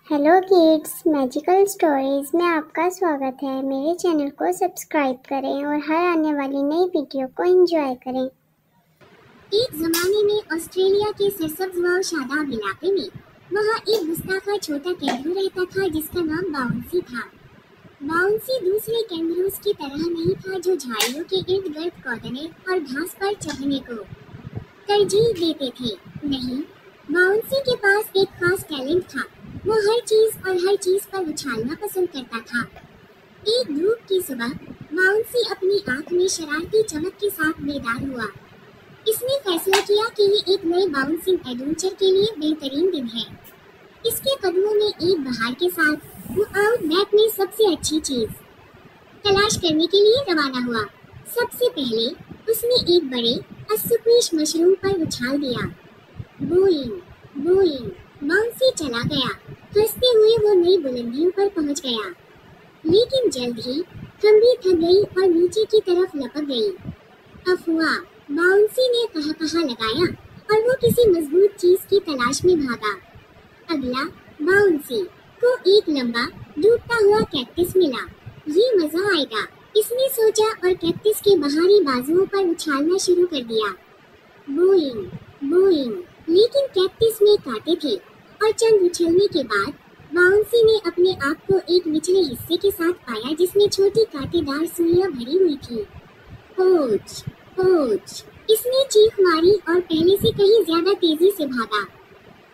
Hello kids, magical stories में आपका स्वागत है। मेरे चैनल को सब्सक्राइब करें और हर आने वाली नई वीडियो को एंजॉय करें। एक जमाने में ऑस्ट्रेलिया के सरसब्ज व शादाब इलाके में वहाँ एक गुस्ताखा छोटा कैंगरू रहता था जिसका नाम बाउंसी था। बाउंसी दूसरे कैंगरूज की तरह नहीं था जो झाड़ियों के इर्द गिर्द कौदने और घास पर चढ़ने को तरजीह देते थे। नहीं, बाउंसी के पास एक खास टैलेंट था। वो हर चीज पर उछालना पसंद करता था। एक धूप की सुबह बाउंसी अपनी आंख में शरारती चमक के साथ बेदार हुआ। इसने फैसला किया कि ये एक नए बाउंसिंग एडवेंचर के लिए बेहतरीन दिन है। इसके कदमों में एक बहार के साथ वो आउटबैक में सबसे अच्छी चीज तलाश करने के लिए रवाना हुआ। सबसे पहले उसने एक बड़े अस्क्विश मशरूम पर उछाल दिया। बोइंग बोइंग, बाउंसी चला गया। हंसते हुए वो नई बुलंदियों पर पहुंच गया, लेकिन जल्द ही खंबी थक गई और नीचे की तरफ लपक गई। अफवाह, बाउंसी ने कहा लगाया और वो किसी मजबूत चीज की तलाश में भागा। अगला बाउंसी को एक लंबा डूबता हुआ कैक्टस मिला। ये मजा आएगा, इसने सोचा और कैक्टस के बाहरी बाजुओं पर उछालना शुरू कर दिया। बोइंग बोइंग, लेकिन कैक्टस में कांटे थे और चंद उछलने के बाद बाउंसी ने अपने आप को एक निचले हिस्से के साथ पाया जिसमें छोटी कांटेदार सुइयां भरी हुई थी। ओच ओच, इसने चीख मारी और पहले से कहीं ज्यादा तेजी से भागा।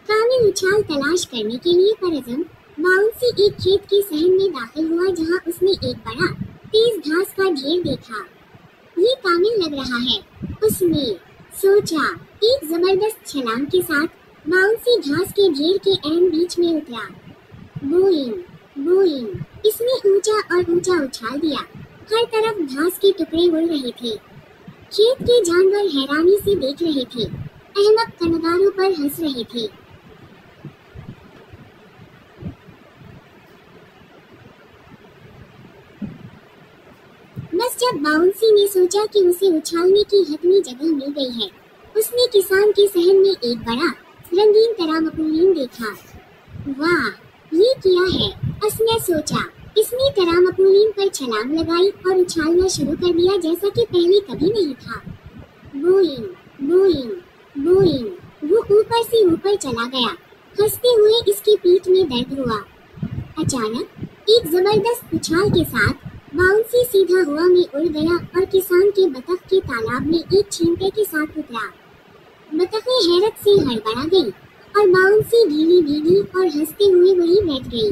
कामिल उछाल तलाश करने के लिए परअज़म बाउंसी एक खेत के सहन में दाखिल हुआ जहां उसने एक बड़ा तेज घास का ढेर देखा। ये कामिल लग रहा है, उसने सोचा। एक जबरदस्त छलांग के साथ बाउंसी घास के ढेर के ऐन बीच में उतरा। बोइंग बोइंग, इसने ऊंचा और ऊंचा उछाल दिया। हर तरफ घास के टुकड़े उड़ रहे थे। खेत के जानवर हैरानी से देख रहे थे, अहमक कनगारों पर हंस रहे थे। बस जब बाउंसी ने सोचा कि उसे उछालने की हतमी जगह मिल गई है, उसने किसान के सहन में एक बड़ा रंगीन तरामपुलिन देखा। वाह, ये क्या है, उसने सोचा। इसने तरामपुलिन पर छलांग लगाई और उछालना शुरू कर दिया जैसा कि पहले कभी नहीं था। बोइंग बोइंग बोइंग, वो ऊपर से ऊपर चला गया। हंसते हुए इसकी पीठ में दर्द हुआ। अचानक एक जबरदस्त उछाल के साथ बाउंसी सीधा हवा में उड़ गया और किसान के बतख के तालाब में एक छींटे के साथ उतरा। बतखें हैरत से हड़बड़ा गई और बाउंसी ढीली भीगी और हंसते हुए वहीं बैठ गई।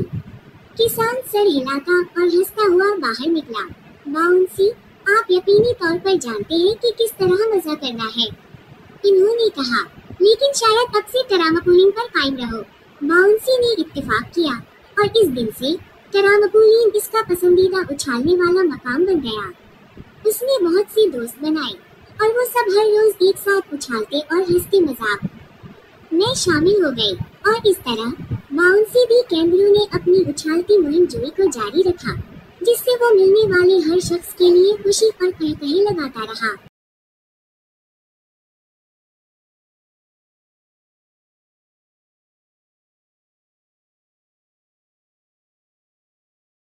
किसान सर हिलाता और हंसता हुआ बाहर निकला। बाउंसी, आप यकीनी तौर पर जानते हैं कि किस तरह मजा करना है, इन्होंने कहा, लेकिन शायद अब से तरामपुलिन पर कायम रहो। बाउंसी ने इत्तेफाक किया और इस दिन से तरामपुलिन इसका पसंदीदा उछालने वाला मकाम बन गया। उसने बहुत से दोस्त बनाए और वो सब हर रोज एक साथ उछालते और हंसते मजाक में शामिल हो गए। और इस तरह बाउंसी भी कैंगरू ने अपनी उछालती मुहिम जोई को जारी रखा, जिससे वो मिलने वाले हर शख्स के लिए खुशी और कह लगाता रहा।